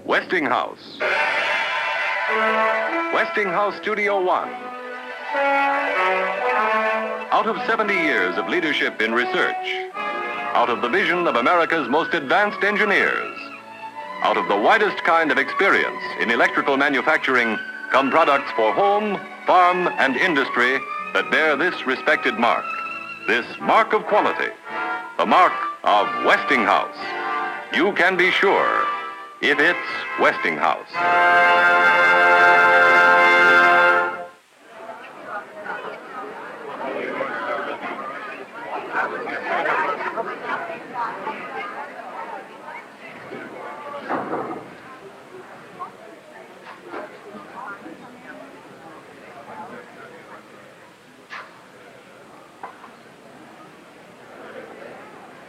Westinghouse. Westinghouse Studio One. Out of 70 years of leadership in research, out of the vision of America's most advanced engineers, out of the widest kind of experience in electrical manufacturing, come products for home, farm, and industry that bear this respected mark. This mark of quality, the mark of Westinghouse. You can be sure if it's Westinghouse.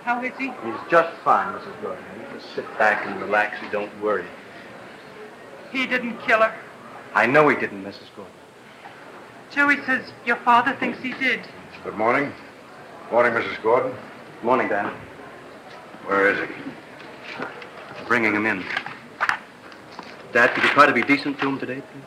How is he? He's just fine, Mrs. Gordon. You just sit back and relax and don't worry. He didn't kill her. I know he didn't, Mrs. Gordon. Joey says your father thinks he did. Good morning. Morning, Mrs. Gordon. Morning, Dan. Where is he? Bringing him in. Dad, could you try to be decent to him today, please?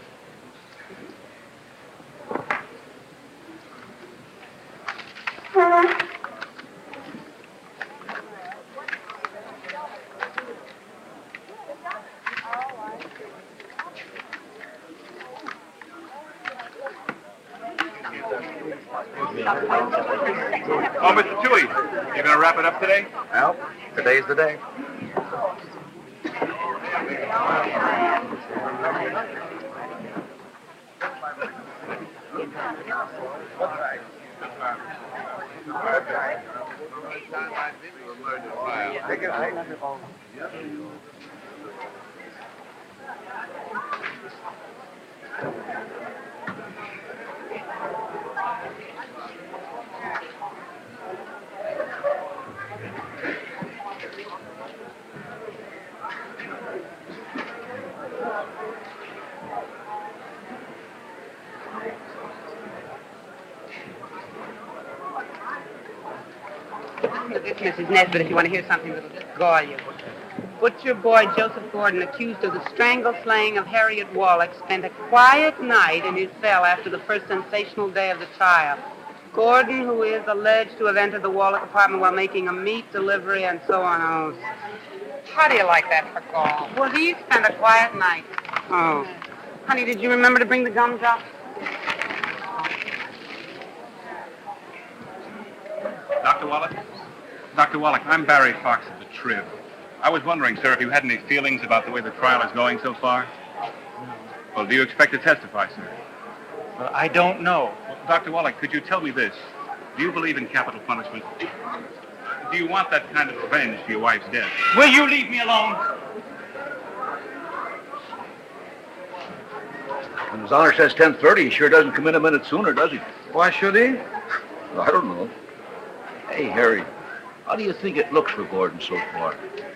Oh, Mr. Toohey, you gonna wrap it up today? Well, today's the day. This Mrs. Nesbitt, if you want to hear something that'll just gall you. Butcher boy Joseph Gordon, accused of the strangle slaying of Harriet Wallach, spent a quiet night in his cell after the first sensational day of the trial. Gordon, who is alleged to have entered the Wallach apartment while making a meat delivery and so on. Oh, how do you like that for gall? Well, he spent a quiet night. Oh. Honey, did you remember to bring the gumdrops? Dr. Wallach? Dr. Wallach, I'm Barry Fox of the Trib. I was wondering, sir, if you had any feelings about the way the trial is going so far? Well, do you expect to testify, sir? Well, I don't know. Well, Dr. Wallach, could you tell me this? Do you believe in capital punishment? Do you want that kind of revenge for your wife's death? Will you leave me alone? When his honor says 10:30, he sure doesn't come in a minute sooner, does he? Why should he? I don't know. Hey, Harry, how do you think it looks for Gordon so far?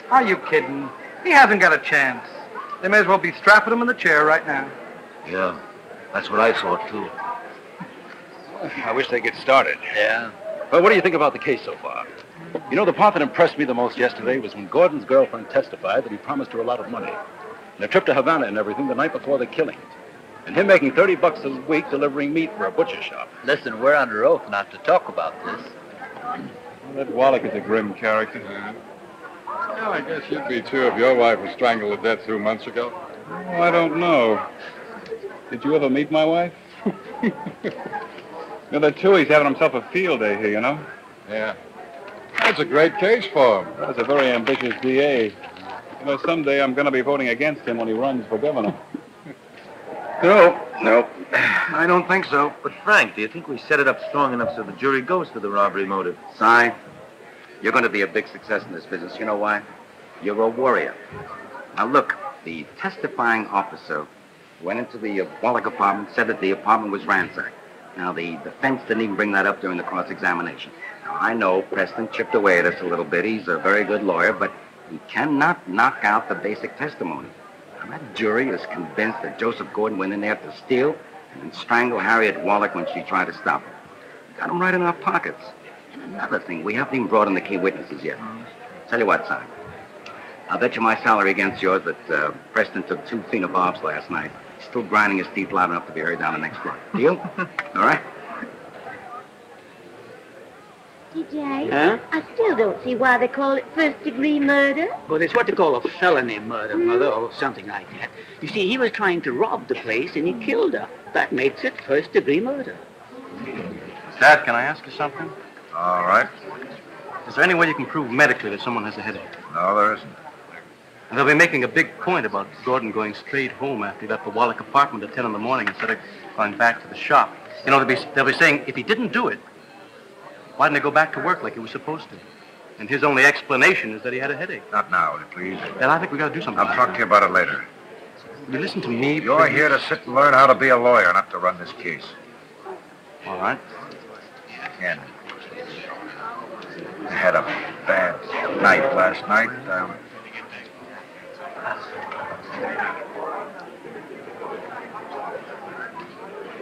Are you kidding? He hasn't got a chance. They may as well be strapping him in the chair right now. Yeah, that's what I thought, too. I wish they'd get started. Yeah? Well, what do you think about the case so far? You know, the part that impressed me the most yesterday was when Gordon's girlfriend testified that he promised her a lot of money. And a trip to Havana and everything the night before the killing. And him making $30 a week delivering meat for a butcher shop. Listen, we're under oath not to talk about this. That Wallach is a grim character. Well, I guess you'd be too if your wife was strangled to death 2 months ago. Oh, I don't know. Did you ever meet my wife? That Toohey's having himself a field day here, you know? Yeah. That's a great case for him. That's a very ambitious DA. You know, someday I'm going to be voting against him when he runs for governor. No, I don't think so. But Frank, do you think we set it up strong enough so the jury goes to the robbery motive? Si, you're going to be a big success in this business. You know why? You're a warrior. Now look, the testifying officer went into the Wallach apartment, said that the apartment was ransacked. Now, the defense didn't even bring that up during the cross-examination. Now, I know Preston chipped away at us a little bit. He's a very good lawyer, but he cannot knock out the basic testimony. Now, that jury is convinced that Joseph Gordon went in there to steal and then strangle Harriet Wallach when she tried to stop him. Got him right in our pockets. And another thing, we haven't even brought in the key witnesses yet. Tell you what, son. I'll bet you my salary against yours that Preston took 2 phenobarbs last night. He's still grinding his teeth loud enough to be heard down the next block. Deal? All right? TJ, Huh? I still don't see why they call it first-degree murder. Well, it's what they call a felony murder, Mother, or something like that. You see, he was trying to rob the place, and he killed her. That makes it first-degree murder. Dad, can I ask you something? All right. Is there any way you can prove medically that someone has a headache? No, there isn't. And they'll be making a big point about Gordon going straight home after he left the Wallach apartment at 10 in the morning instead of going back to the shop. You know, they'll be saying, if he didn't do it, why didn't he go back to work like he was supposed to? And his only explanation is that he had a headache. Not now, will you please? Then I think we got to do something. I'll talk to you about it later. You listen to me. You're here to sit and learn how to be a lawyer, not to run this case. All right. Again. I had a bad night last night.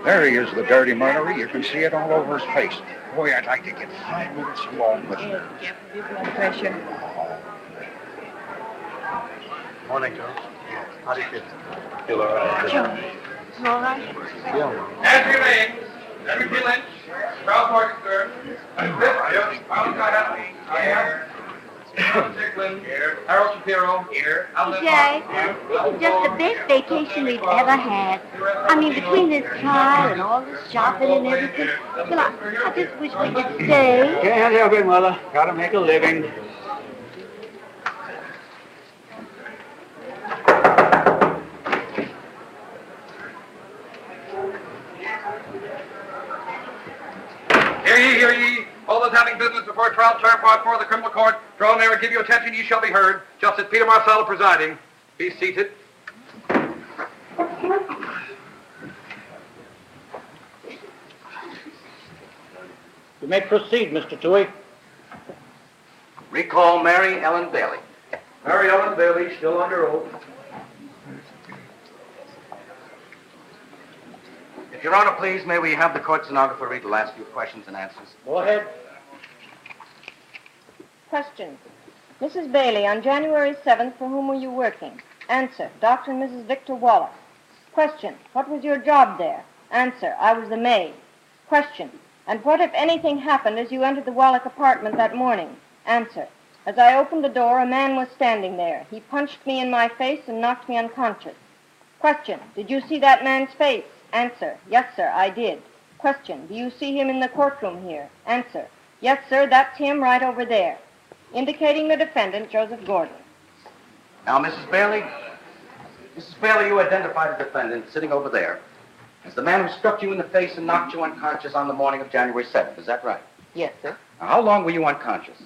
There he is, the dirty murderer. You can see it all over his face. Boy, I'd like to get 5 minutes alone with him. Careful your blood pressure. Morning, Joe. How do you feel? Feel all right. You all right? Andrew Lane, Edward Lynch, Ralph Morgenstern, Carl Cahatley, here. Alan Strickland, here. Harold Shapiro, here. TJ, this is just the best vacation we've ever had. I mean, between this trial and all this shopping and everything, well, I just wish we could stay. Can't help it, Mother. Gotta make a living. Hear ye. All those having business before trial term part 4 of the criminal court, draw near and give you attention, ye shall be heard. Justice Peter Marcello presiding. Be seated. You may proceed, Mr. Toohey. Recall Mary Ellen Bailey. Mary Ellen Bailey, still under oath. If Your Honor, please, may we have the court stenographer read the last few questions and answers? Go ahead. Question. Mrs. Bailey, on January 7th, for whom were you working? Answer. Dr. and Mrs. Victor Wallach. Question. What was your job there? Answer. I was the maid. Question. And what, if anything, happened as you entered the Wallach apartment that morning? Answer. As I opened the door, a man was standing there. He punched me in my face and knocked me unconscious. Question. Did you see that man's face? Answer. Yes, sir, I did. Question. Do you see him in the courtroom here? Answer. Yes, sir, that's him right over there. Indicating the defendant, Joseph Gordon. Now, Mrs. Bailey, you identified the defendant sitting over there as the man who struck you in the face and knocked you unconscious on the morning of January 7th. Is that right? Yes, sir. Now, how long were you unconscious?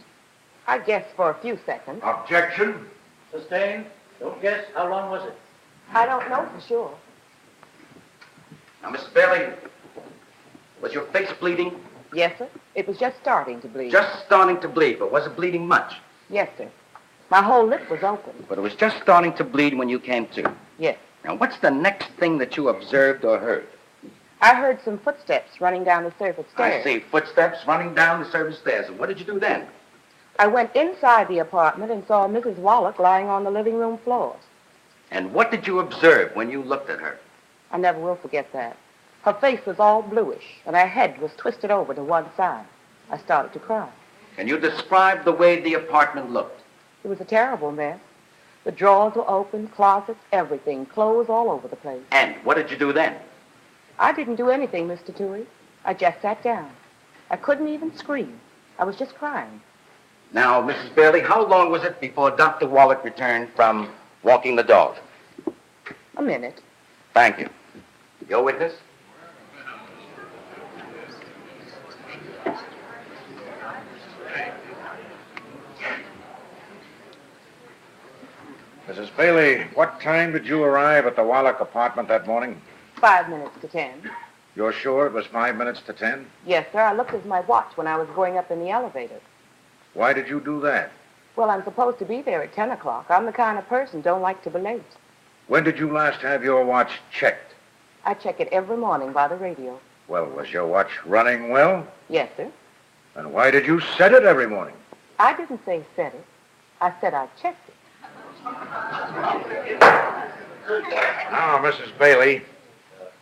I guess for a few seconds. Objection. Sustained. Don't guess. How long was it? I don't know for sure. Now, Mrs. Bailey, was your face bleeding? Yes, sir. It was just starting to bleed. Just starting to bleed, but was it bleeding much? Yes, sir. My whole lip was open. But it was just starting to bleed when you came to. Yes. Now, what's the next thing that you observed or heard? I heard some footsteps running down the surface stairs. I see footsteps running down the service stairs. And what did you do then? I went inside the apartment and saw Mrs. Wallach lying on the living room floor. And what did you observe when you looked at her? I never will forget that. Her face was all bluish, and her head was twisted over to one side. I started to cry. Can you describe the way the apartment looked? It was a terrible mess. The drawers were open, closets, everything, clothes all over the place. And what did you do then? I didn't do anything, Mr. Toohey. I just sat down. I couldn't even scream. I was just crying. Now, Mrs. Bailey, how long was it before Dr. Wallach returned from walking the dog? A minute. Thank you. Your witness? Mrs. Bailey, what time did you arrive at the Wallach apartment that morning? 5 minutes to 10. You're sure it was 5 minutes to 10? Yes, sir. I looked at my watch when I was going up in the elevator. Why did you do that? Well, I'm supposed to be there at 10 o'clock. I'm the kind of person don't like to be late. When did you last have your watch checked? I check it every morning by the radio. Well, was your watch running well? Yes, sir. And why did you set it every morning? I didn't say set it. I said I checked it. Now, Mrs. Bailey,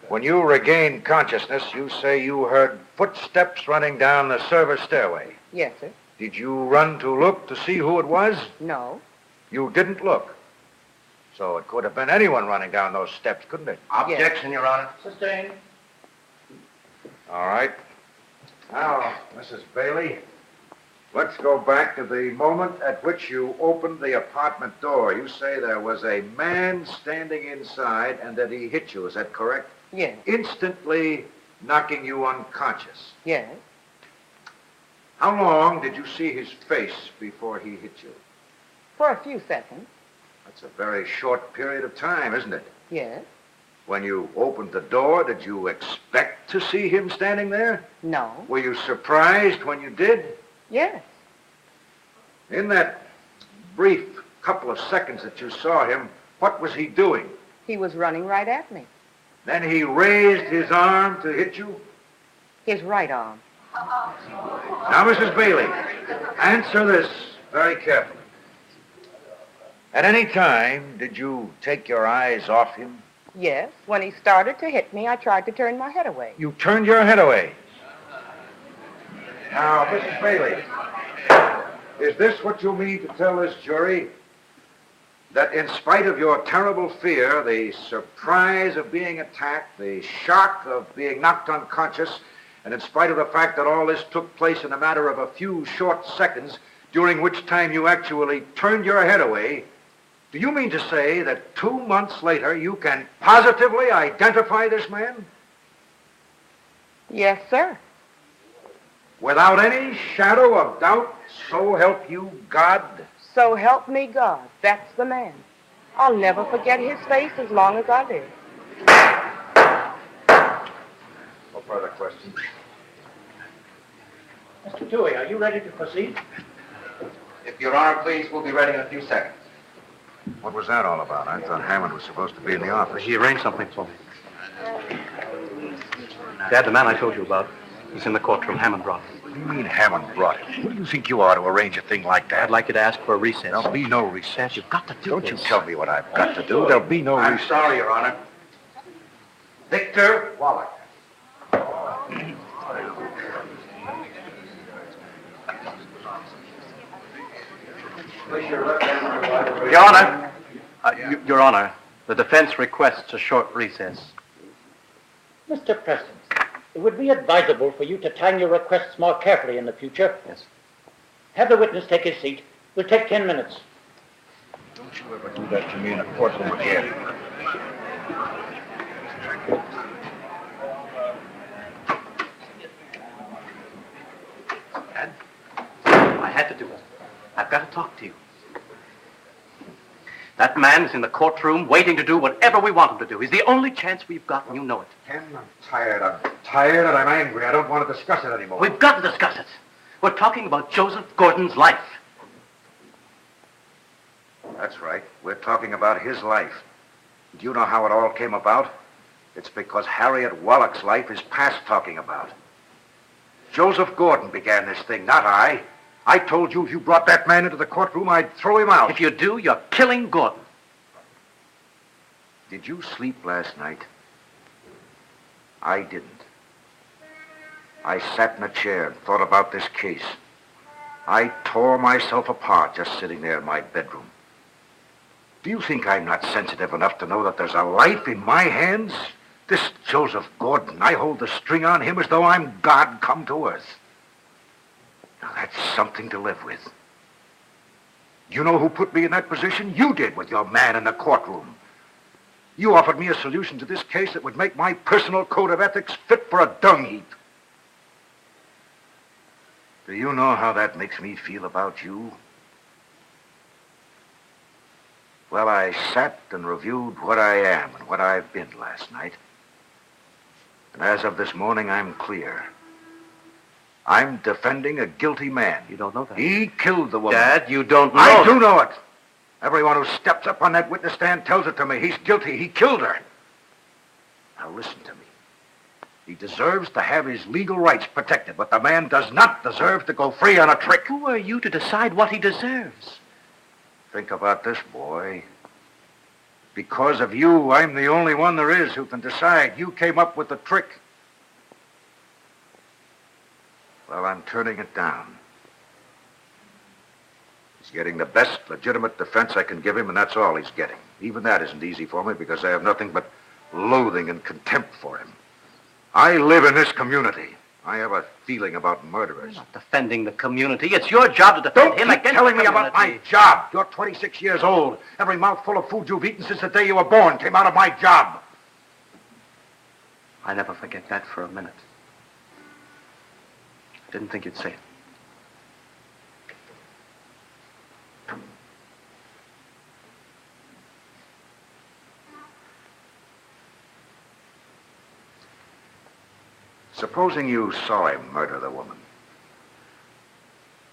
when you regained consciousness, you say you heard footsteps running down the service stairway. Yes, sir. Did you run to look to see who it was? No. You didn't look. So it could have been anyone running down those steps, couldn't it? Objection, Your Honor. Sustained. All right. Now, Mrs. Bailey, let's go back to the moment at which you opened the apartment door. You say there was a man standing inside and that he hit you. Is that correct? Yes. Instantly knocking you unconscious. Yes. How long did you see his face before he hit you? For a few seconds. That's a very short period of time, isn't it? Yes. When you opened the door, did you expect to see him standing there? No. Were you surprised when you did? Yes. In that brief couple of seconds that you saw him, what was he doing? He was running right at me. Then he raised his arm to hit you? His right arm. Now, Mrs. Bailey, answer this very carefully. At any time, did you take your eyes off him? Yes. When he started to hit me, I tried to turn my head away. You turned your head away. Now, Mrs. Bailey, is this what you mean to tell this jury? That in spite of your terrible fear, the surprise of being attacked, the shock of being knocked unconscious, and in spite of the fact that all this took place in a matter of a few short seconds, during which time you actually turned your head away, do you mean to say that 2 months later you can positively identify this man? Yes, sir. Without any shadow of doubt, so help you God? So help me God. That's the man. I'll never forget his face as long as I live. No further questions. Mr. Dewey, are you ready to proceed? If Your Honor, please, we'll be ready in a few seconds. What was that all about? I thought Hammond was supposed to be in the office. He arranged something for me. Dad, the man I told you about, he's in the courtroom. Hammond brought him. What do you mean Hammond brought him? Who do you think you are to arrange a thing like that? I'd like you to ask for a recess. There'll be no recess. Dad, you've got to do Don't this. you tell me what I've got to do. There'll be no I'm recess. sorry, Your Honor. Victor Wallach. Your Honor, Your Honor, the defense requests a short recess. Mr. Preston, it would be advisable for you to time your requests more carefully in the future. Yes. Have the witness take his seat. We'll take 10 minutes. Don't you ever do that to me in a courtroom again. Dad, I had to do it. I've got to talk to you. That man's in the courtroom waiting to do whatever we want him to do. He's the only chance we've got, and you know it. Ken, I'm tired. And I'm angry. I don't want to discuss it anymore. We've got to discuss it. We're talking about Joseph Gordon's life. That's right. We're talking about his life. Do you know how it all came about? It's because Harriet Wallach's life is past talking about. Joseph Gordon began this thing, not I. I told you if you brought that man into the courtroom, I'd throw him out. If you do, you're killing Gordon. Did you sleep last night? I didn't. I sat in a chair and thought about this case. I tore myself apart just sitting there in my bedroom. Do you think I'm not sensitive enough to know that there's a life in my hands? This Joseph Gordon, I hold the string on him as though I'm God come to earth. Now, that's something to live with. You know who put me in that position? You did with your man in the courtroom. You offered me a solution to this case that would make my personal code of ethics fit for a dung heap. Do you know how that makes me feel about you? Well, I sat and reviewed what I am and what I've been last night. And as of this morning, I'm clear. I'm defending a guilty man. You don't know that. He killed the woman. Dad, you don't know I do know it. Everyone who steps up on that witness stand tells it to me. He's guilty. He killed her. Now listen to me. He deserves to have his legal rights protected, but the man does not deserve to go free on a trick. Who are you to decide what he deserves? Think about this, boy. Because of you, I'm the only one there is who can decide. You came up with the trick. Well, I'm turning it down. He's getting the best legitimate defense I can give him, and that's all he's getting. Even that isn't easy for me because I have nothing but loathing and contempt for him. I live in this community. I have a feeling about murderers. You're not defending the community. It's your job to defend him Don't keep against telling the me about my community. job. You're 26 years old. Every mouthful of food you've eaten since the day you were born came out of my job. I never forget that for a minute. I didn't think you'd say it. Supposing you saw him murder the woman,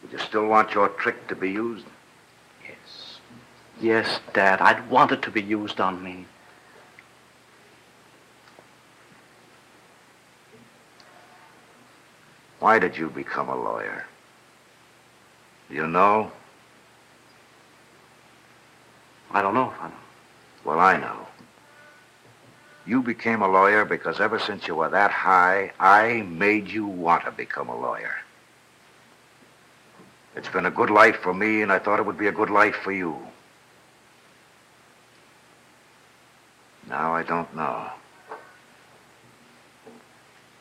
would you still want your trick to be used? Yes. Yes, Dad. I'd want it to be used on me. Why did you become a lawyer? Do you know? I don't know, Father. Well, I know. You became a lawyer because ever since you were that high, I made you want to become a lawyer. It's been a good life for me, and I thought it would be a good life for you. Now I don't know.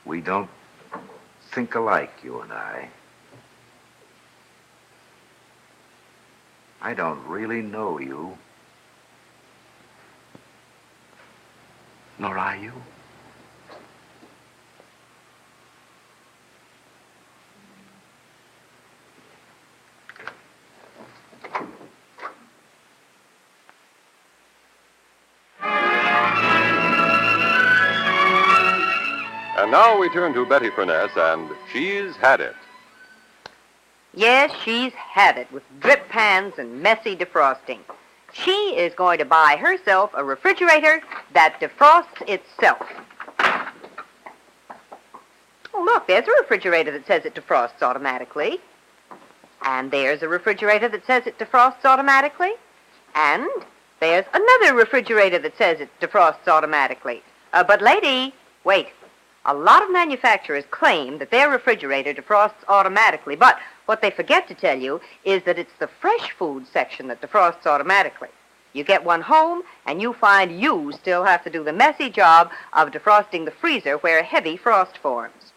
We don't think alike, you and I. I don't really know you. Nor are you. And now we turn to Betty Furness and She's Had It. Yes, she's had it with drip pans and messy defrosting. She is going to buy herself a refrigerator that defrosts itself. Oh, look, there's a refrigerator that says it defrosts automatically. And there's a refrigerator that says it defrosts automatically. And there's another refrigerator that says it defrosts automatically. But lady, wait. A lot of manufacturers claim that their refrigerator defrosts automatically, but what they forget to tell you is that it's the fresh food section that defrosts automatically. You get one home, and you find you still have to do the messy job of defrosting the freezer where a heavy frost forms.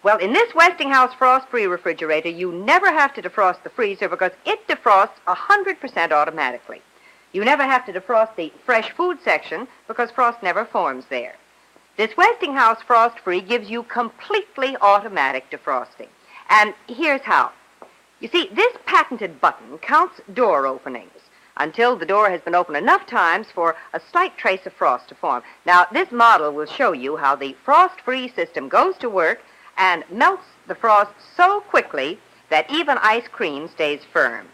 Well, in this Westinghouse frost-free refrigerator, you never have to defrost the freezer because it defrosts 100% automatically. You never have to defrost the fresh food section because frost never forms there. This Westinghouse Frost-Free gives you completely automatic defrosting. And here's how. You see, this patented button counts door openings until the door has been opened enough times for a slight trace of frost to form. Now, this model will show you how the frost-free system goes to work and melts the frost so quickly that even ice cream stays firm.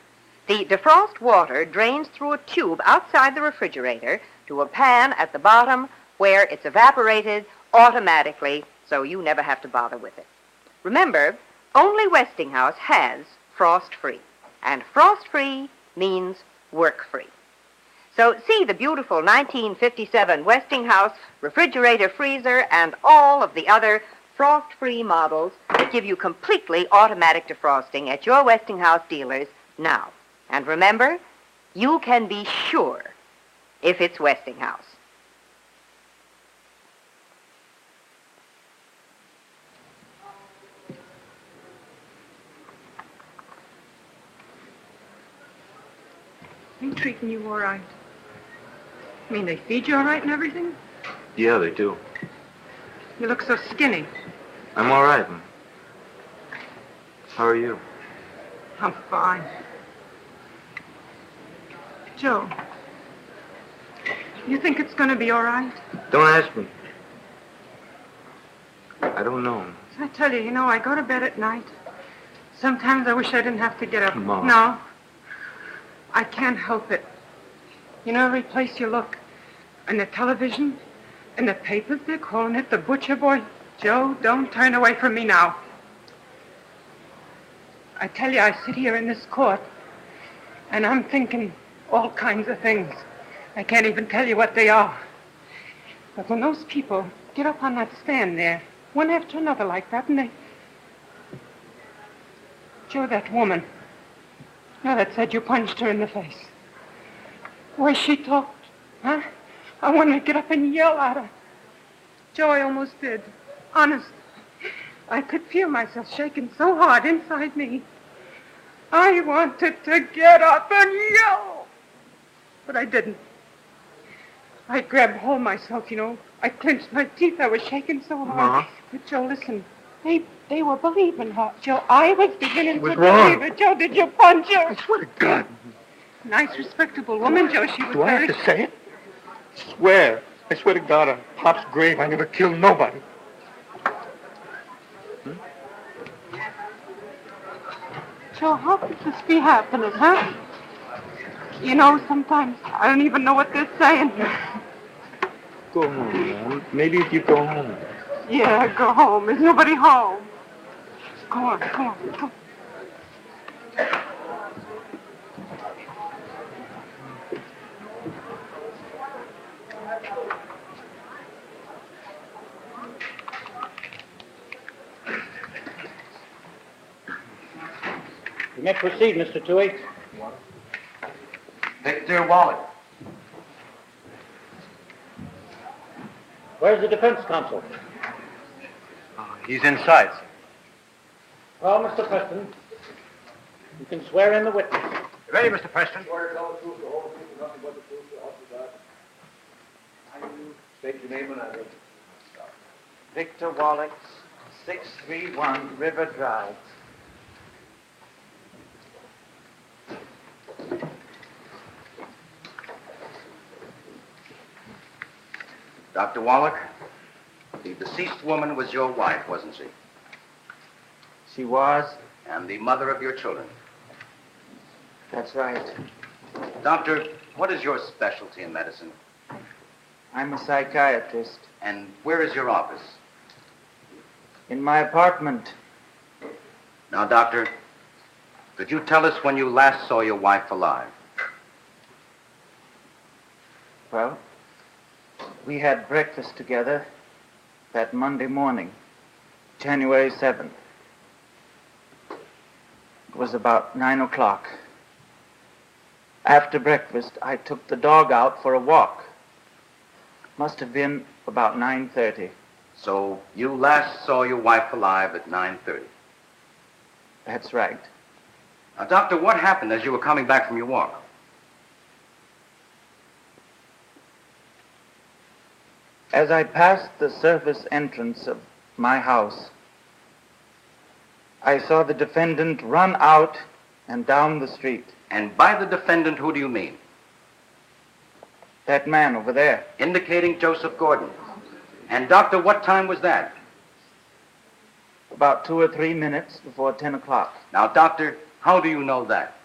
The defrost water drains through a tube outside the refrigerator to a pan at the bottom where it's evaporated automatically, so you never have to bother with it. Remember, only Westinghouse has frost-free, and frost-free means work-free. So see the beautiful 1957 Westinghouse refrigerator freezer and all of the other frost-free models that give you completely automatic defrosting at your Westinghouse dealers now. And remember, you can be sure if it's Westinghouse. I'm treating you all right. I mean, they feed you all right and everything? Yeah, they do. You look so skinny. I'm all right. How are you? I'm fine. Joe, you think it's going to be all right? Don't ask me. I don't know. I tell you, I go to bed at night. Sometimes I wish I didn't have to get up. Mom. No. I can't help it. Every place you look, in the television, in the papers, they're calling it the Butcher Boy. Joe, don't turn away from me now. I tell you, I sit here in this court, and I'm thinking, all kinds of things. I can't even tell you what they are. But when those people get up on that stand there, one after another like that, and they... Joe, that woman, that said you punched her in the face. The way she talked, huh? I wanted to get up and yell at her. Joe, I almost did. Honest. I could feel myself shaking so hard inside me. I wanted to get up and yell. But I didn't. I grabbed hold of myself, I clenched my teeth. I was shaking so hard. Ma? But, Joe, listen. They were believing her. Joe, I was beginning to wrong? believe her. Joe, did you punch her? I swear to God. Nice, respectable woman, Joe. She was Do I very... have to say it? Swear. I swear to God on Pop's grave I never killed nobody. Joe, how could this be happening, huh? Sometimes I don't even know what they're saying. Go home, Mom. Maybe if you go home. Yeah, go home. There's nobody home. Go on, come on, come on. You may proceed, Mr. Toohey. Victor Wallach. Where's the defense counsel? He's inside. Well, Mr. Preston, you can swear in the witness. Ready, Mr. Preston? State your name and address. Victor Wallach, 631 River Drive. Dr. Wallach, the deceased woman was your wife, wasn't she? She was? And the mother of your children. That's right. Doctor, what is your specialty in medicine? I'm a psychiatrist. And where is your office? In my apartment. Now, Doctor, could you tell us when you last saw your wife alive? Well, we had breakfast together that Monday morning, January 7th. It was about 9 o'clock. After breakfast, I took the dog out for a walk. Must have been about 9:30. So you last saw your wife alive at 9:30? That's right. Now, Doctor, what happened as you were coming back from your walk? As I passed the surface entrance of my house, I saw the defendant run out and down the street. And by the defendant, who do you mean? That man over there. Indicating Joseph Gordon. And, Doctor, what time was that? About 2 or 3 minutes before 10 o'clock. Now, Doctor, how do you know that?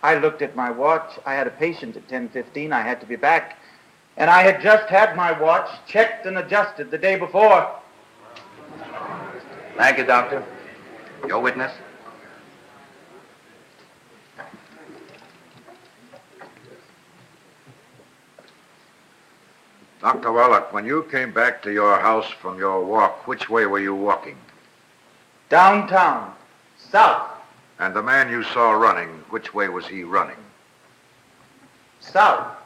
I looked at my watch. I had a patient at 10:15. I had to be back. And I had just had my watch checked and adjusted the day before. Thank you, Doctor. Your witness? Dr. Wallach, when you came back to your house from your walk, which way were you walking? Downtown. South. And the man you saw running, which way was he running? South.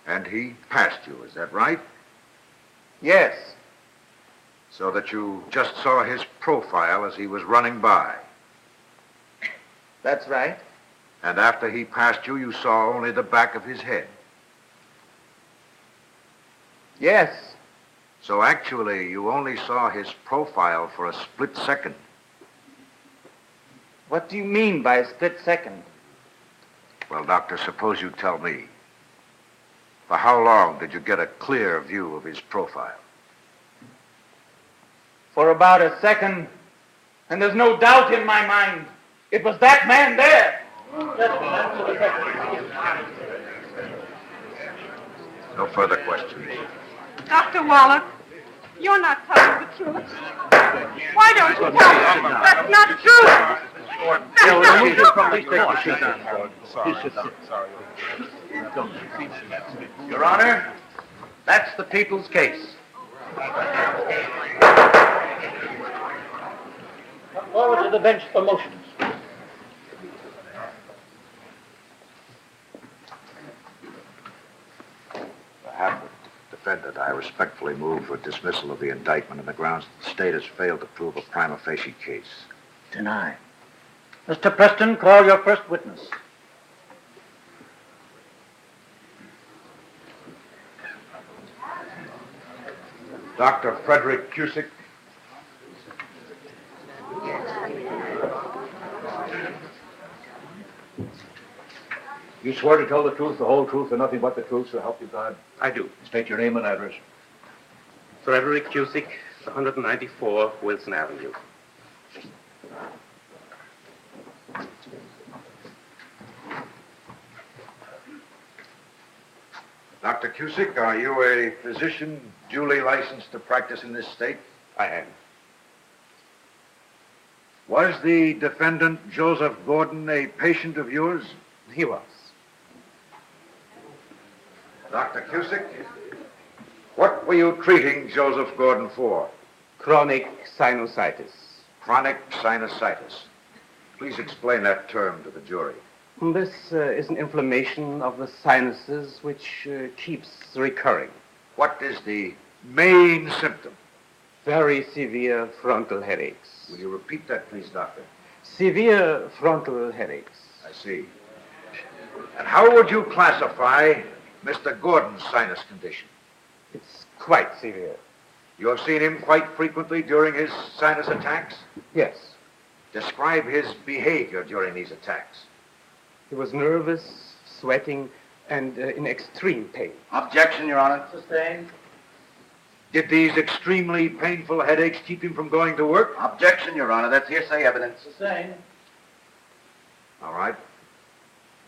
And he passed you, is that right? Yes. So that you just saw his profile as he was running by? That's right. And after he passed you, you saw only the back of his head? Yes. So actually, you only saw his profile for a split second? What do you mean by a split second? Well, Doctor, suppose you tell me. For how long did you get a clear view of his profile? For about a second, and there's no doubt in my mind, it was that man there. No further questions. Dr. Wallach, you're not telling the truth. Why don't you tell me? That's not true. Gordon. Your Honor, that's the people's case. Forward to the bench for motions. behalf of the defendant, I respectfully move for dismissal of the indictment on the grounds that the state has failed to prove a prima facie case. Deny. Mr. Preston, call your first witness. Dr. Frederick Cusick. You swear to tell the truth, the whole truth, and nothing but the truth, so help you God? I do. State your name and address. Frederick Cusick, 194 Wilson Avenue. Dr. Cusick, are you a physician duly licensed to practice in this state? I am. Was the defendant, Joseph Gordon, a patient of yours? He was. Dr. Cusick, what were you treating Joseph Gordon for? Chronic sinusitis. Chronic sinusitis. Please explain that term to the jury. This is an inflammation of the sinuses which keeps recurring. What is the main symptom? Very severe frontal headaches. Will you repeat that, please, Doctor? Severe frontal headaches. I see. And how would you classify Mr. Gordon's sinus condition? It's quite severe. You have seen him quite frequently during his sinus attacks? Yes. Describe his behavior during these attacks. He was nervous, sweating, and in extreme pain. Objection, Your Honor. Sustained. Did these extremely painful headaches keep him from going to work? Objection, Your Honor. That's hearsay evidence. Sustained. All right.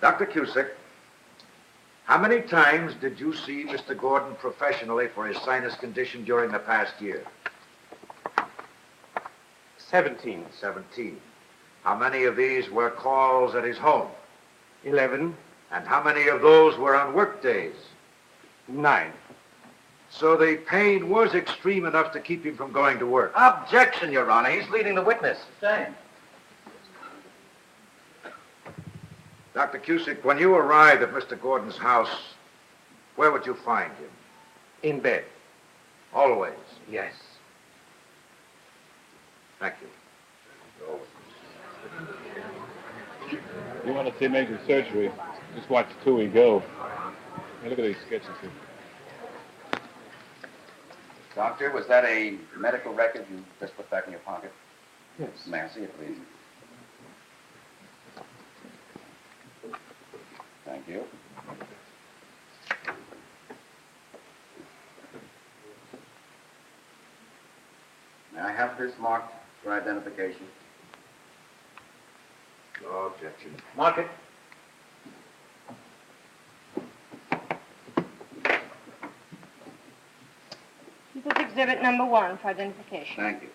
Dr. Cusick, how many times did you see Mr. Gordon professionally for his sinus condition during the past year? 17. 17. How many of these were calls at his home? 11. And how many of those were on work days? 9. So the pain was extreme enough to keep him from going to work. Objection, Your Honor. He's leading the witness. Sustained. Dr. Cusick, when you arrived at Mr. Gordon's house, where would you find him? In bed. Always. Yes. Thank you. You want to see major surgery, just watch Tui go. Hey, look at these sketches here. Doctor, was that a medical record you just put back in your pocket? Yes. May I see it, please? Thank you. May I have this marked for identification? No objection. Mark it. This is exhibit number 1 for identification. Thank you.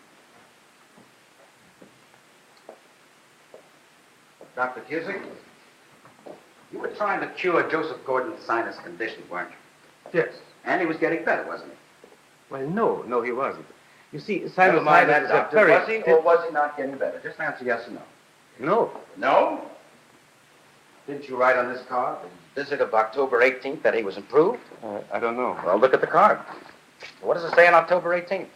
Dr. Cusick? You were trying to cure Joseph Gordon's sinus condition, weren't you? Yes. And he was getting better, wasn't he? Well, no, he wasn't. You see, Never mind that, sinusitis is a doctor. very... Was he or was he not getting better? Just answer yes or no. No. No? Didn't you write on this card, the visit of October 18th, that he was improved? I don't know. Well, look at the card. What does it say on October 18th?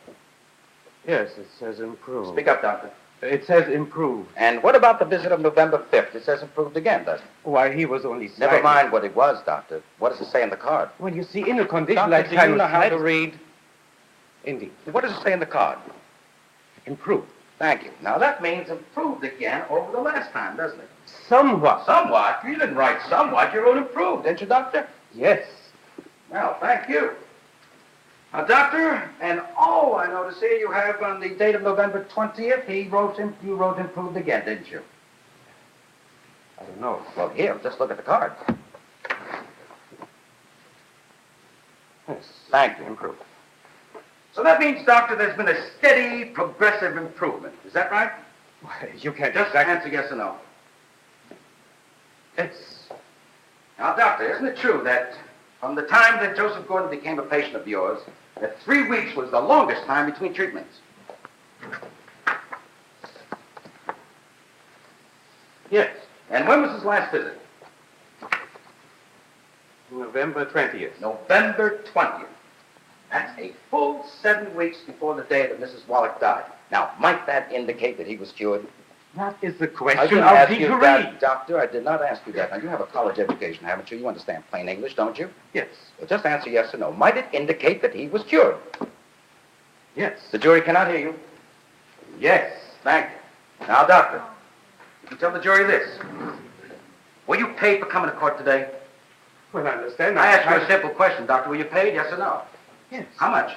Yes, it says improved. Speak up, doctor. It says improved. And what about the visit of November 5th? It says improved again, doesn't it? Why, he was only Never slightly- mind what it was, doctor. What does it say in the card? Well, you see, in a condition Doctor, like do you know how to sinusitis- read? Indeed. What does it say in the card? Improved. Thank you. Now, that means improved again over the last time, doesn't it? Somewhat. Somewhat? You didn't write somewhat. You wrote improved, didn't you, doctor? Yes. Well, thank you. Now, doctor, and I notice here you have on the date of November 20th, you wrote improved again, didn't you? I don't know. Well, here, just look at the card. Yes. Thank you, improved. So that means, doctor, there's been a steady, progressive improvement. Is that right? Why, you can't Just answer yes or no. Yes. Now, Doctor, isn't it true that from the time that Joseph Gordon became a patient of yours, that 3 weeks was the longest time between treatments? Yes. And when was his last visit? November 20th. November 20th. That's a full 7 weeks before the day that Mrs. Wallach died. Now, might that indicate that he was cured? That is the I question didn't of ask the you jury. that, Doctor. I did not ask you that. Now, you have a college education, haven't you? You understand plain English, don't you? Yes. Well, just answer yes or no. Might it indicate that he was cured? Yes. The jury cannot hear you. Yes. Thank you. Now, Doctor, you can tell the jury this. Were you paid for coming to court today? Well, I understand. I asked you a simple question, Doctor. Were you paid, yes or no? Yes. How much?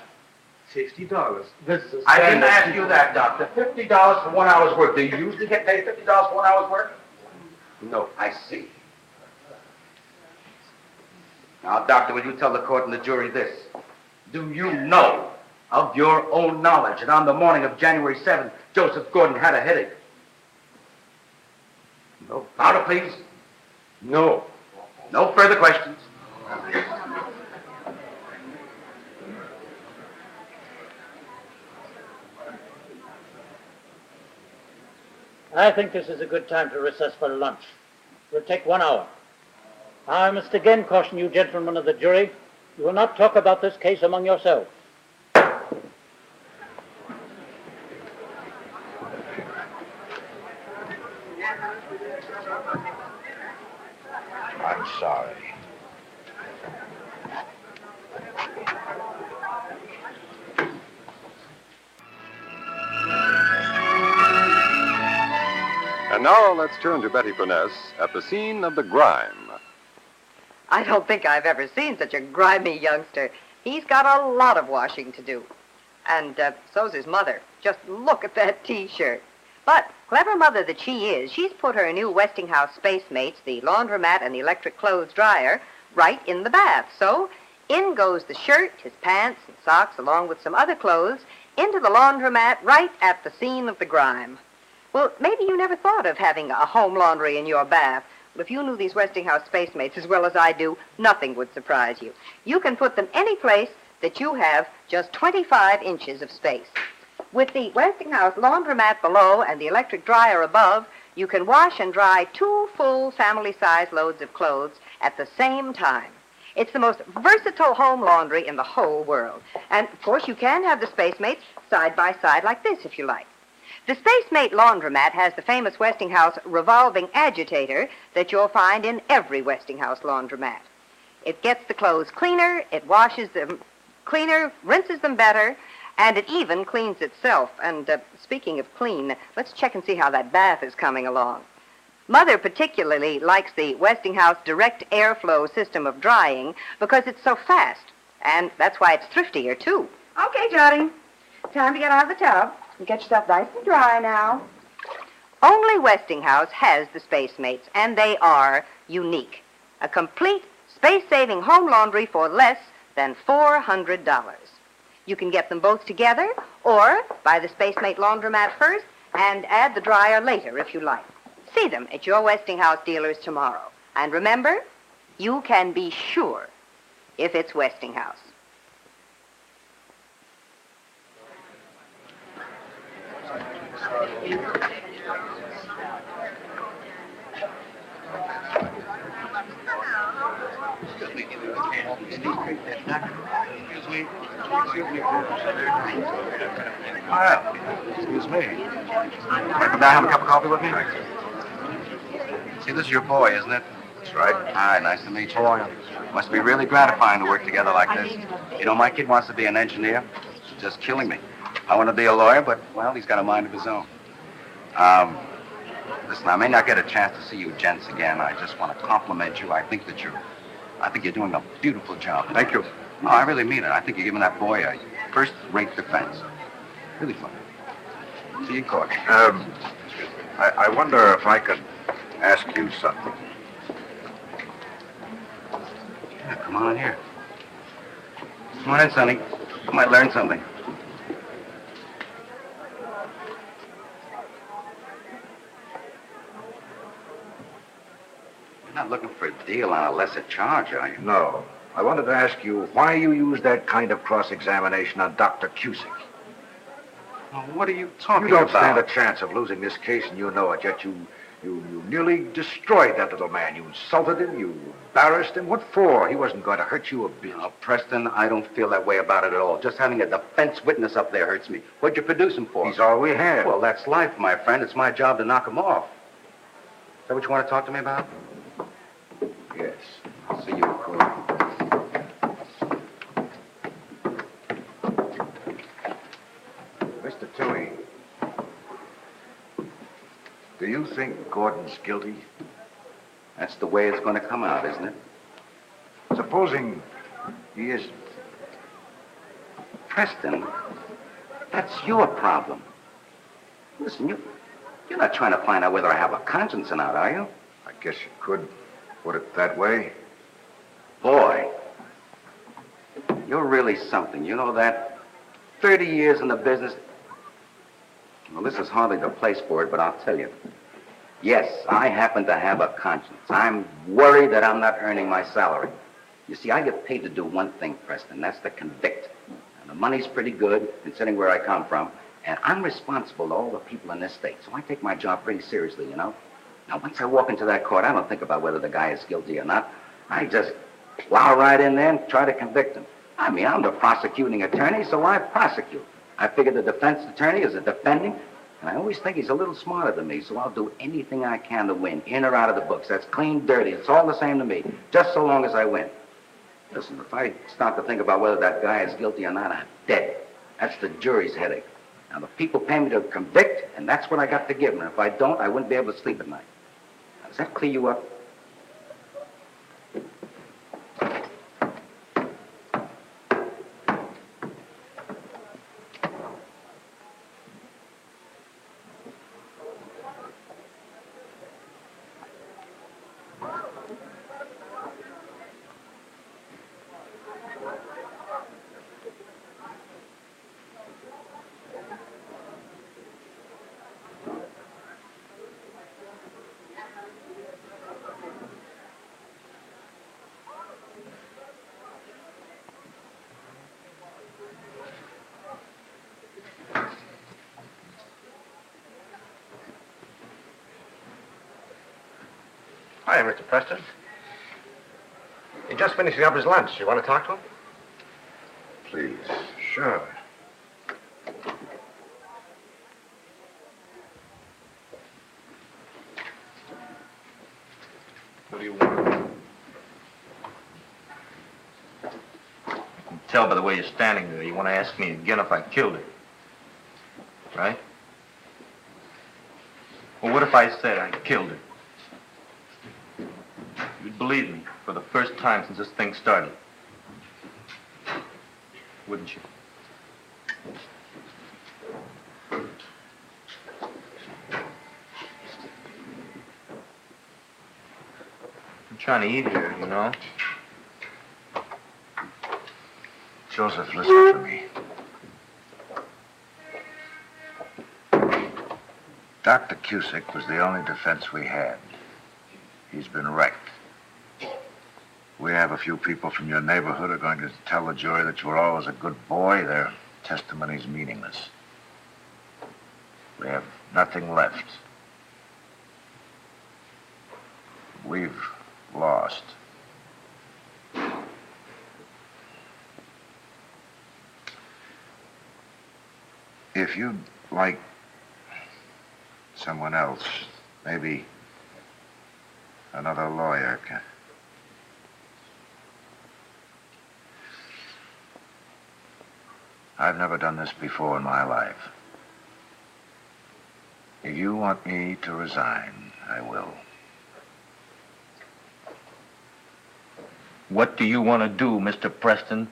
$50. This is I didn't ask you that, Doctor. $50 for 1 hour's work. Do you usually get paid $50 for 1 hour's work? No. I see. Now, Doctor, will you tell the court and the jury this? Do you know of your own knowledge that on the morning of January 7th, Joseph Gordon had a headache? No. Louder, please. No. No further questions. I think this is a good time to recess for lunch. We'll take 1 hour. I must again caution you, gentlemen of the jury, you will not talk about this case among yourselves. I'm sorry. And now let's turn to Betty Furness at the scene of the grime. I don't think I've ever seen such a grimy youngster. He's got a lot of washing to do. And so's his mother. Just look at that T-shirt. But, clever mother that she is, she's put her new Westinghouse Space Mates, the laundromat and the electric clothes dryer, right in the bath. So, in goes the shirt, his pants and socks, along with some other clothes, into the laundromat right at the scene of the grime. Well, maybe you never thought of having a home laundry in your bath. Well, if you knew these Westinghouse Space Mates as well as I do, nothing would surprise you. You can put them any place that you have just 25 inches of space. With the Westinghouse laundromat below and the electric dryer above, you can wash and dry 2 full family-size loads of clothes at the same time. It's the most versatile home laundry in the whole world. And, of course, you can have the Space Mates side by side like this if you like. The Space Mate laundromat has the famous Westinghouse revolving agitator that you'll find in every Westinghouse laundromat. It gets the clothes cleaner, it washes them cleaner, rinses them better, and it even cleans itself. And speaking of clean, let's check and see how that bath is coming along. Mother particularly likes the Westinghouse direct airflow system of drying because it's so fast. And that's why it's thriftier, too. Okay, Johnny. Time to get out of the tub and get yourself nice and dry now. Only Westinghouse has the Space Mates, and they are unique. A complete space-saving home laundry for less than $400. You can get them both together, or buy the Space Mate laundromat first and add the dryer later if you like. See them at your Westinghouse dealers tomorrow. And remember, you can be sure if it's Westinghouse. Excuse me. Want to come down and have a cup of coffee with me? See, this is your boy, isn't it? That's right. Hi, nice to meet you. How are you? Must be really gratifying to work together like this. You know, my kid wants to be an engineer. It's just killing me. I want to be a lawyer, but, well, he's got a mind of his own. Listen, I may not get a chance to see you gents again. I just want to compliment you. I think you're doing a beautiful job. Thank you. No, I really mean it. I think you're giving that boy a first-rate defense. Really fun. See you in court. I wonder if I could ask you something. Yeah, come on in here. Come on in, Sonny. You might learn something. deal on a lesser charge, are you? No. I wanted to ask you why you used that kind of cross-examination on Dr. Cusick. Well, what are you talking You don't about? stand a chance of losing this case, and you know it, yet you nearly destroyed that little man. You insulted him, you embarrassed him. What for? He wasn't going to hurt you a bit. Now, Preston, I don't feel that way about it at all. Just having a defense witness up there hurts me. What'd you produce him for? He's all we had. Well, that's life, my friend. It's my job to knock him off. Is that what you want to talk to me about? Yes. I'll see you in court. Mr. Toohey, do you think Gordon's guilty? That's the way it's going to come out, isn't it? Supposing he isn't. Preston, that's your problem. Listen, you're not trying to find out whether I have a conscience or not, are you? I guess you could put it that way. Boy, you're really something. You know that? 30 years in the business. Well, this is hardly the place for it, but I'll tell you. Yes, I happen to have a conscience. I'm worried that I'm not earning my salary. You see, I get paid to do one thing, Preston. That's to convict. And the money's pretty good, considering where I come from. And I'm responsible to all the people in this state, so I take my job pretty seriously, you know? Now, once I walk into that court, I don't think about whether the guy is guilty or not. I just plow right in there and try to convict him. I mean, I'm the prosecuting attorney, so I prosecute. I figure the defense attorney is a defending, and I always think he's a little smarter than me, so I'll do anything I can to win, in or out of the books. That's clean, dirty. It's all the same to me, just so long as I win. Listen, if I start to think about whether that guy is guilty or not, I'm dead. That's the jury's headache. Now, the people pay me to convict, and that's what I got to give them. And if I don't, I wouldn't be able to sleep at night. Now, does that clear you up? Hi, Mr. Preston. He's just finishing up his lunch. You want to talk to him? Please. Sure. What do you want? I can tell by the way you're standing there. You want to ask me again if I killed her. Right? Well, what if I said I killed her? You'd believe me for the first time since this thing started. Wouldn't you? I'm trying to eat here, you know? Joseph, listen to me. Dr. Cusick was the only defense we had. He's been wrecked. We have a few people from your neighborhood who are going to tell the jury that you were always a good boy. Their testimony's meaningless. We have nothing left. We've lost. If you'd like someone else, maybe another lawyer can... I've never done this before in my life. If you want me to resign, I will. What do you want to do, Mr. Preston?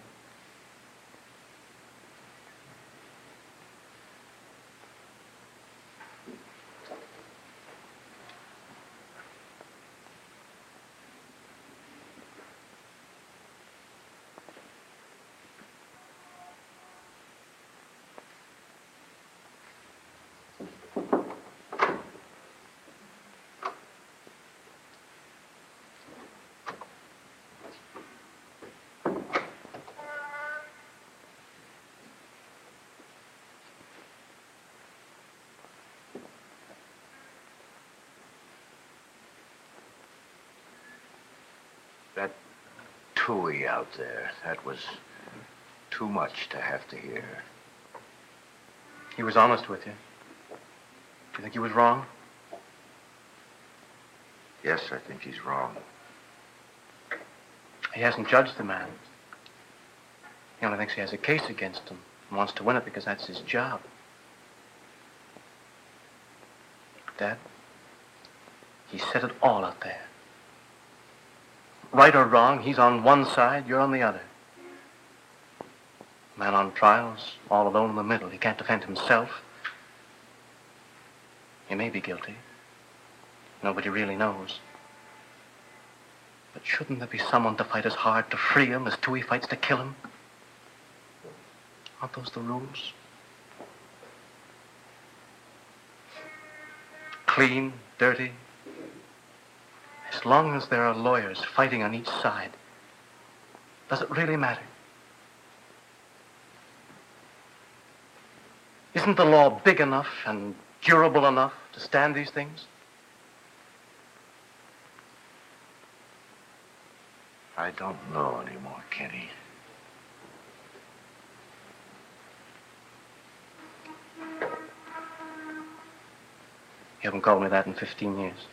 Toohey out there. That was too much to have to hear. He was honest with you. Do you think he was wrong? Yes, I think he's wrong. He hasn't judged the man. He only thinks he has a case against him and wants to win it because that's his job. Dad, he said it all out there. Right or wrong, he's on one side, you're on the other. Man on trial's all alone in the middle. He can't defend himself. He may be guilty. Nobody really knows. But shouldn't there be someone to fight as hard to free him as Toohey fights to kill him? Aren't those the rules? Clean, dirty. As long as there are lawyers fighting on each side, does it really matter? Isn't the law big enough and durable enough to stand these things? I don't know anymore, Kenny. You haven't called me that in 15 years.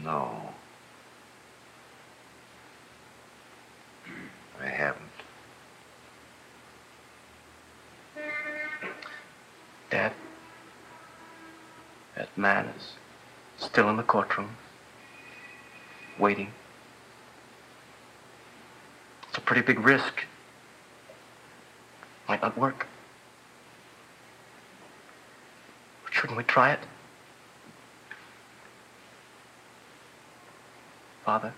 No. I haven't. Dad, that man is still in the courtroom, waiting. It's a pretty big risk. Might not work. But shouldn't we try it? Father?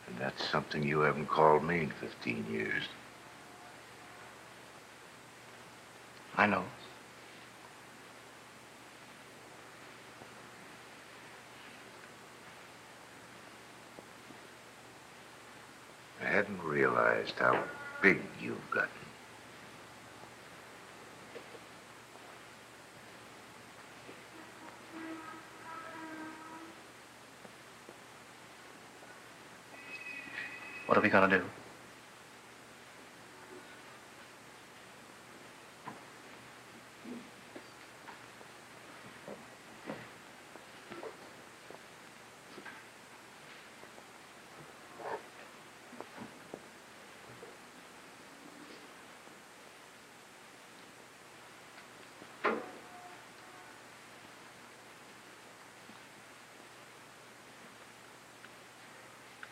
And that's something you haven't called me in 15 years. I know. I hadn't realized how big you've gotten. What are we gonna do?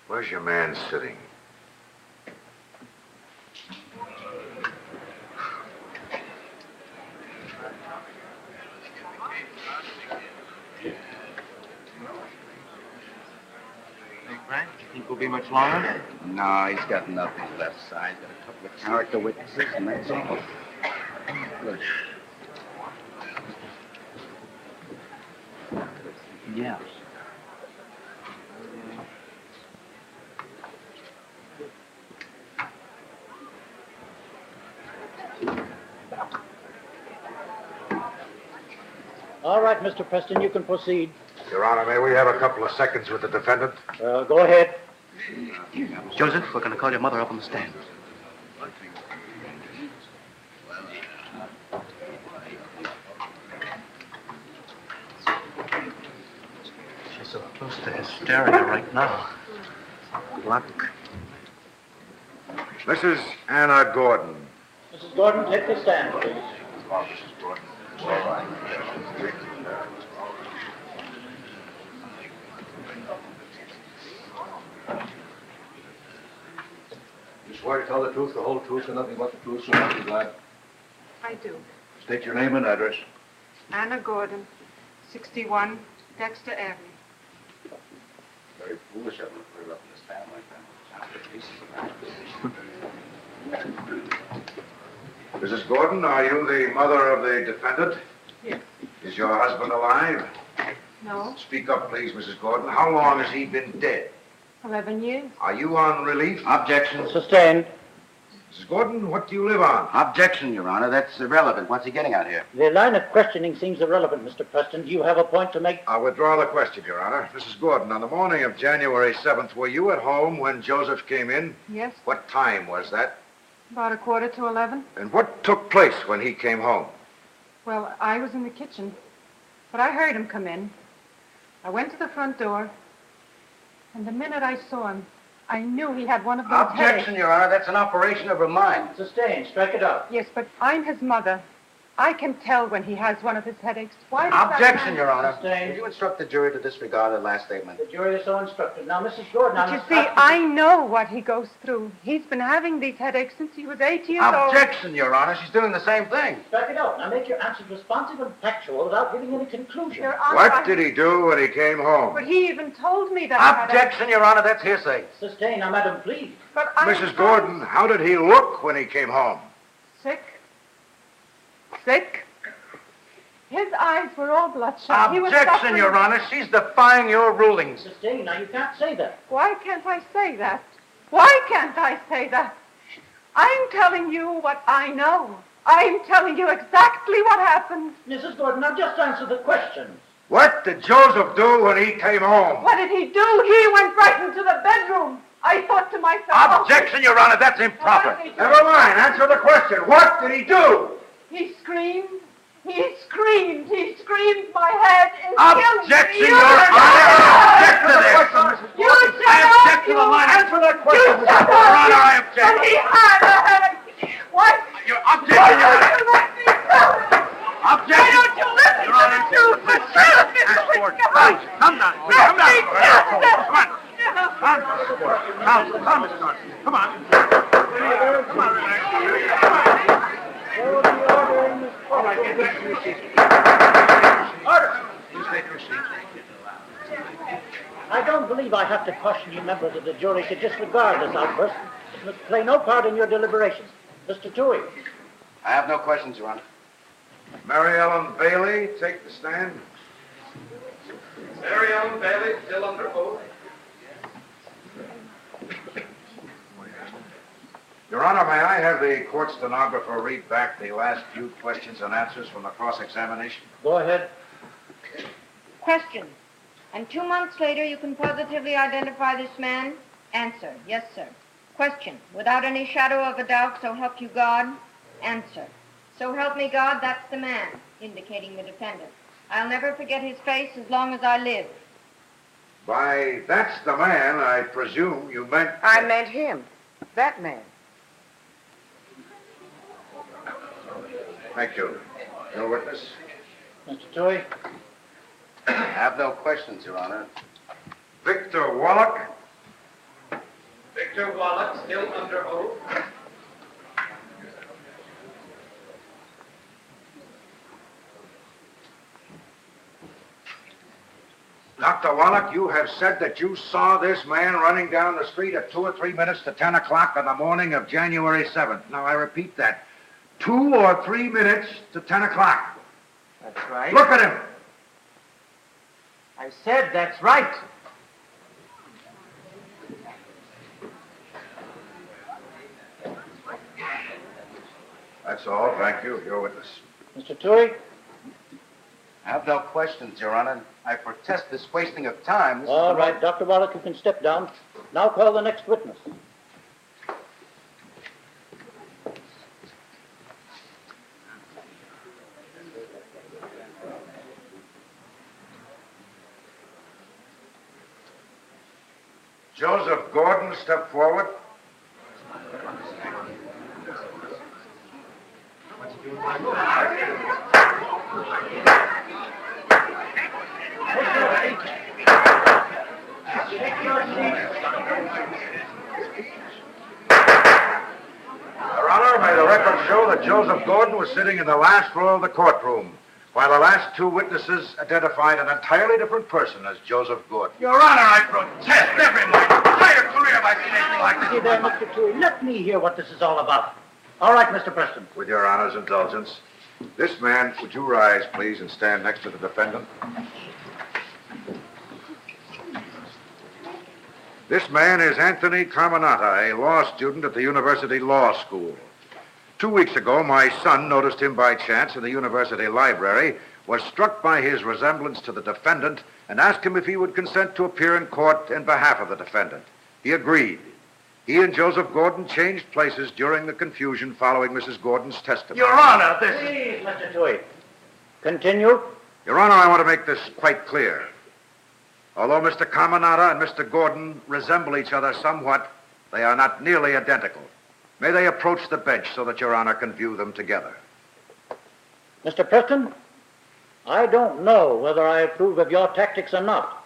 Where's your man sitting? Hey, Frank, you think we'll be much longer? No, he's got nothing left side. Got a couple of character witnesses, and that's all. Good. Yeah. All right, Mr. Preston, you can proceed. Your Honor, may we have a couple of seconds with the defendant? Go ahead. Joseph, we're going to call your mother up on the stand. She's so close to hysteria right now. Good luck. Mrs. Anna Gordon. Mrs. Gordon, take the stand, please. You swear to tell the truth, the whole truth, and nothing but the truth, so help you God? I do. State your name and address. Anna Gordon, 61 Dexter Avenue. Very foolish of him to put her up in the stand like that. Mrs. Gordon, are you the mother of the defendant? Yes. Is your husband alive? No. Speak up, please, Mrs. Gordon. How long has he been dead? 11 years. Are you on relief? Objection. Sustained. Mrs. Gordon, what do you live on? Objection, Your Honor. That's irrelevant. What's he getting at here? The line of questioning seems irrelevant, Mr. Preston. Do you have a point to make? I'll withdraw the question, Your Honor. Mrs. Gordon, on the morning of January 7th, were you at home when Joseph came in? Yes, What time was that? about 11:15. And what took place when he came home? Well, I was in the kitchen, but I heard him come in. I went to the front door, and the minute I saw him, I knew he had one of those Objection, headaches. Your Honor. That's an operation of her mind. Sustained. Strike it out. Yes, but I'm his mother. I can tell when he has one of his headaches. Why does that Objection, man- Your Honor. Sustained. Would you instruct the jury to disregard the last statement? The jury is so instructed. Now, Mrs. Gordon, But I'm you see, I know what he goes through. He's been having these headaches since he was 8 years old. Objection, Your Honor. She's doing the same thing. Strike it out. Now make your answers responsive and factual without giving any conclusion. Your Honor, What did he do when he came home? But he even told me that he had Objection, Your Honor. That's hearsay. Sustained. Now, madam, please. But I'm Mrs. Gordon, how did he look when he came home? sick. Sick. His eyes were all bloodshot. He was Objection, suffering. Your Honor. She's defying your rulings. Sustained. Now, you can't say that. Why can't I say that? Why can't I say that? I'm telling you what I know. I'm telling you exactly what happened. Mrs. Gordon, now just answer the questions. What did Joseph do when he came home? What did he do? He went right into the bedroom. I thought to myself... Objection, Your Honor. That's improper. Never mind. Answer the question. What did he do? He screamed. He screamed. He screamed. My head is killing me. Objection, You Your shut Honor. up! Object to this. You shut I up, object to the line. Answer that question. You shut up! Your Honor, I object. And he had a headache. What? Your objection, Your Honor. Objection. Why don't you listen Your to Honor. the truth? The truth is Please, come down. Come down. Come on. Come, Mr. Gordon. Come on. Come on, relax. All right, get back to your seat. Order. Please take your seat. I don't believe I have to caution you members of the jury to disregard this outburst. It must play no part in your deliberations. Mr. Toohey. I have no questions, Your Honor. Mary Ellen Bailey, take the stand. Mary Ellen Bailey, still under oath. Your Honor, may I have the court stenographer read back the last few questions and answers from the cross-examination? Go ahead. Question. And 2 months later, you can positively identify this man? Answer. Yes, sir. Question. Without any shadow of a doubt, so help you God? Answer. So help me God, that's the man, indicating the defendant. I'll never forget his face as long as I live. By that's the man, I presume you meant... I meant him. That man. Thank you. Your witness? Mr. Toohey. I have no questions, Your Honor. Victor Wallach? Victor Wallach, still under oath. Dr. Wallach, you have said that you saw this man running down the street at 2 or 3 minutes to 10 o'clock on the morning of January 7th. Now, I repeat that. 2 or 3 minutes to 10 o'clock. That's right. Look at him. I said that's right. That's all. Thank you. Your witness. Mr. Toohey. I have no questions, Your Honor. I protest this wasting of time. This is All the right, Dr. Wallach, you can step down. Now call the next witness. Joseph Gordon, step forward. Your Honor, may the record show that Joseph Gordon was sitting in the last row of the courtroom, while the last 2 witnesses identified an entirely different person as Joseph Gordon. Your Honor, I protest every my entire career if I've seen anything like this. See there, Mr. Toohey, let me hear what this is all about. All right, Mr. Preston. With Your Honor's indulgence, this man, would you rise, please, and stand next to the defendant? This man is Anthony Carminata, a law student at the University Law School. 2 weeks ago, my son noticed him by chance in the university library, was struck by his resemblance to the defendant, and asked him if he would consent to appear in court in behalf of the defendant. He agreed. He and Joseph Gordon changed places during the confusion following Mrs. Gordon's testimony. Your Honor, Please, Mr. Tui. Continue. Your Honor, I want to make this quite clear. Although Mr. Carminata and Mr. Gordon resemble each other somewhat, they are not nearly identical. May they approach the bench so that Your Honor can view them together. Mr. Preston, I don't know whether I approve of your tactics or not.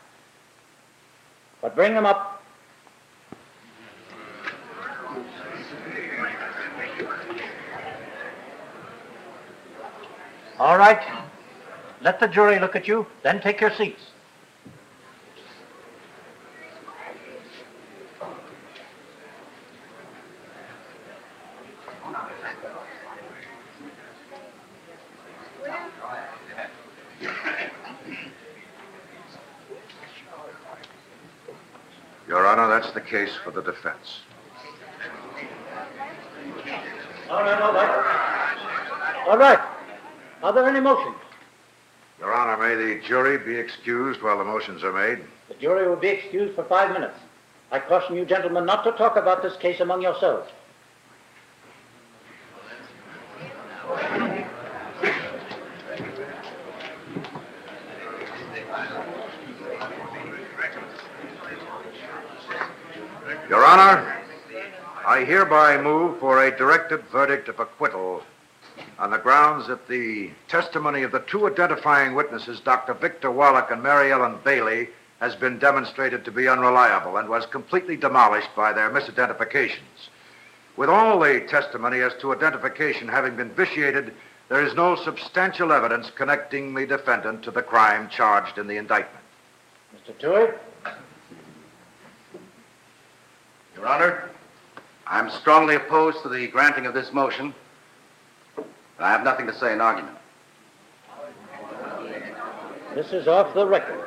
But bring them up. All right. Let the jury look at you, then take your seats. Your Honor, that's the case for the defense. All right. All right. Are there any motions? Your Honor, may the jury be excused while the motions are made? The jury will be excused for 5 minutes. I caution you gentlemen not to talk about this case among yourselves. Your Honor, I hereby move for a directed verdict of acquittal on the grounds that the testimony of the two identifying witnesses, Dr. Victor Wallach and Mary Ellen Bailey, has been demonstrated to be unreliable and was completely demolished by their misidentifications. With all the testimony as to identification having been vitiated, there is no substantial evidence connecting the defendant to the crime charged in the indictment. Mr. Tui? Your Honor, I'm strongly opposed to the granting of this motion. I have nothing to say in argument. This is off the record.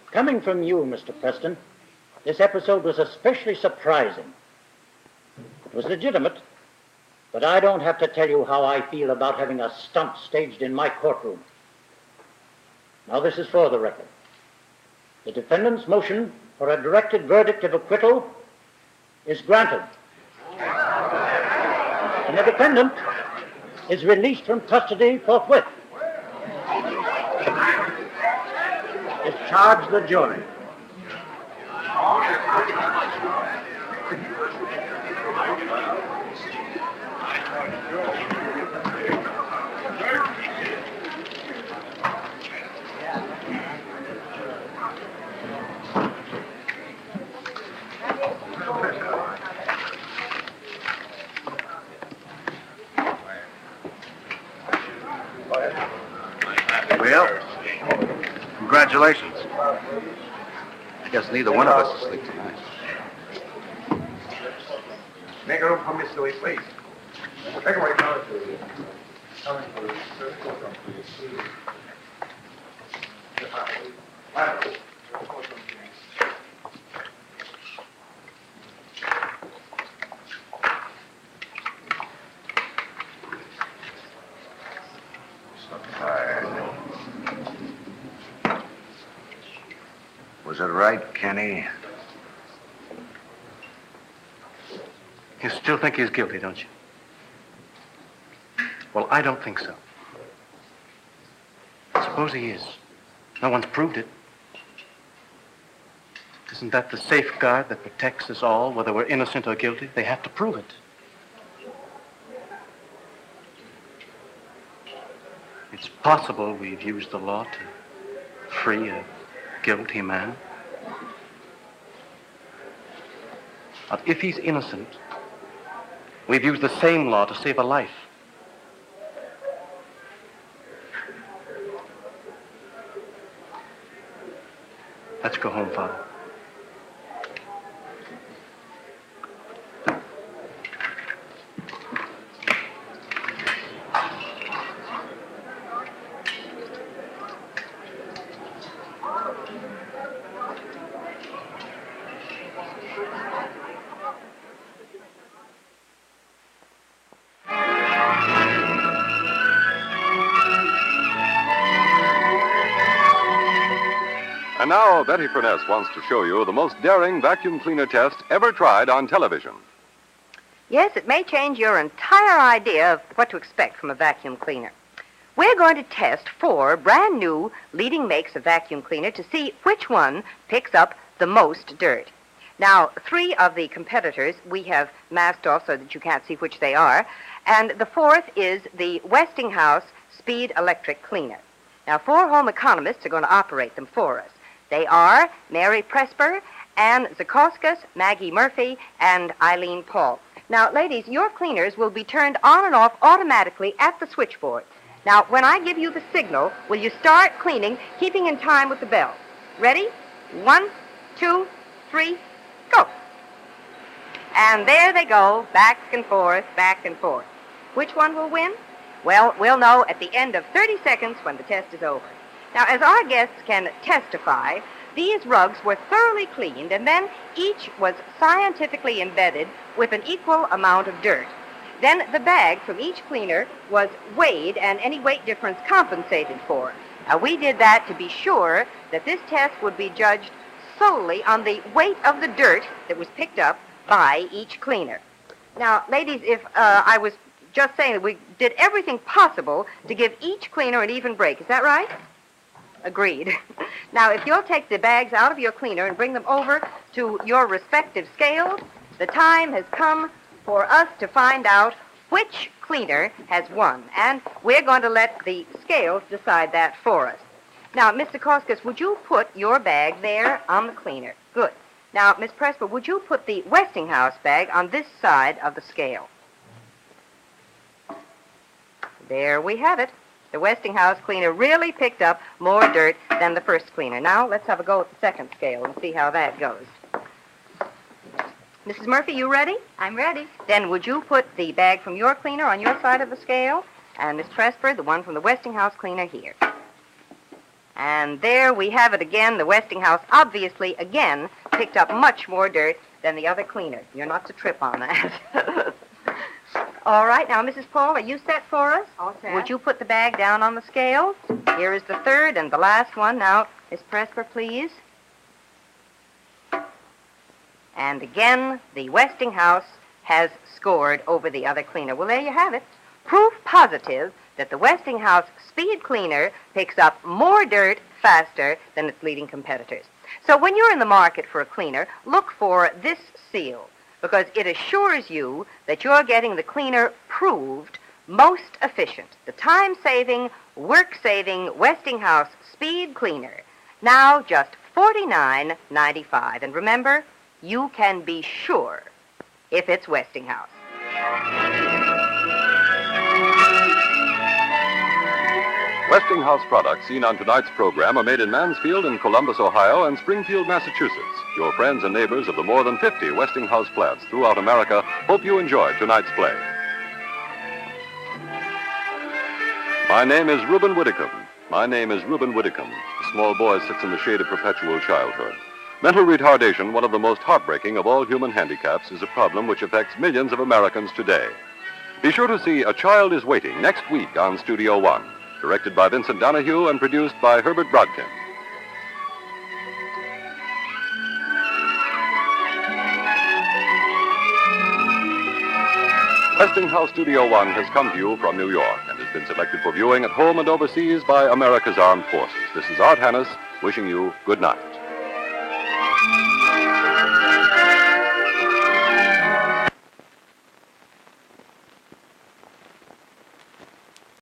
Coming from you, Mr. Preston, this episode was especially surprising. It was legitimate, but I don't have to tell you how I feel about having a stunt staged in my courtroom. Now this is for the record. The defendant's motion for a directed verdict of acquittal is granted. And the defendant is released from custody forthwith. Discharge the jury. Well, congratulations. I guess neither one of us is asleep tonight. Make room for Miss Louise, please. Take away, Was it right, Kenny? You still think he's guilty, don't you? Well, I don't think so. Suppose he is. No one's proved it. Isn't that the safeguard that protects us all, whether we're innocent or guilty? They have to prove it. It's possible we've used the law to free a guilty man. But if he's innocent, we've used the same law to save a life. Let's go home, Father. And now, Betty Furness wants to show you the most daring vacuum cleaner test ever tried on television. Yes, it may change your entire idea of what to expect from a vacuum cleaner. We're going to test 4 brand new leading makes of vacuum cleaner to see which one picks up the most dirt. Now, 3 of the competitors we have masked off so that you can't see which they are, and the 4th is the Westinghouse Speed Electric Cleaner. Now, 4 home economists are going to operate them for us. They are Mary Presper, Ann Zakauskas, Maggie Murphy, and Eileen Paul. Now, ladies, your cleaners will be turned on and off automatically at the switchboard. Now, when I give you the signal, will you start cleaning, keeping in time with the bell? Ready? 1, 2, 3, go. And there they go, back and forth, back and forth. Which one will win? Well, we'll know at the end of 30 seconds when the test is over. Now, as our guests can testify, these rugs were thoroughly cleaned, and then each was scientifically embedded with an equal amount of dirt. Then the bag from each cleaner was weighed, and any weight difference compensated for. Now, we did that to be sure that this test would be judged solely on the weight of the dirt that was picked up by each cleaner. Now, ladies, if I was just saying that we did everything possible to give each cleaner an even break, is that right? Agreed. Now, if you'll take the bags out of your cleaner and bring them over to your respective scales, the time has come for us to find out which cleaner has won, and we're going to let the scales decide that for us. Now, Miss Zakauskas, would you put your bag there on the cleaner? Good. Now, Miss Presper, would you put the Westinghouse bag on this side of the scale? There we have it. The Westinghouse cleaner really picked up more dirt than the first cleaner. Now, let's have a go at the second scale and see how that goes. Mrs. Murphy, you ready? I'm ready. Then would you put the bag from your cleaner on your side of the scale, and Miss Presper, the one from the Westinghouse cleaner here. And there we have it again. The Westinghouse obviously, again, picked up much more dirt than the other cleaner. You're not to trip on that. All right, now, Mrs. Paul, are you set for us? All set. Would you put the bag down on the scale? Here is the third and the last one. Now, Miss Presper, please. And again, the Westinghouse has scored over the other cleaner. Well, there you have it. Proof positive that the Westinghouse Speed Cleaner picks up more dirt faster than its leading competitors. So when you're in the market for a cleaner, look for this seal, because it assures you that you're getting the cleaner proved most efficient, the time-saving, work-saving Westinghouse Speed Cleaner. Now just $49.95. And remember, you can be sure if it's Westinghouse. Westinghouse products seen on tonight's program are made in Mansfield and Columbus, Ohio, and Springfield, Massachusetts. Your friends and neighbors of the more than 50 Westinghouse plants throughout America hope you enjoyed tonight's play. My name is Reuben Whitcomb. A small boy sits in the shade of perpetual childhood. Mental retardation, one of the most heartbreaking of all human handicaps, is a problem which affects millions of Americans today. Be sure to see A Child is Waiting next week on Studio One. Directed by Vincent Donahue and produced by Herbert Brodkin. Westinghouse Studio One has come to you from New York and has been selected for viewing at home and overseas by America's Armed Forces. This is Art Hannes wishing you good night.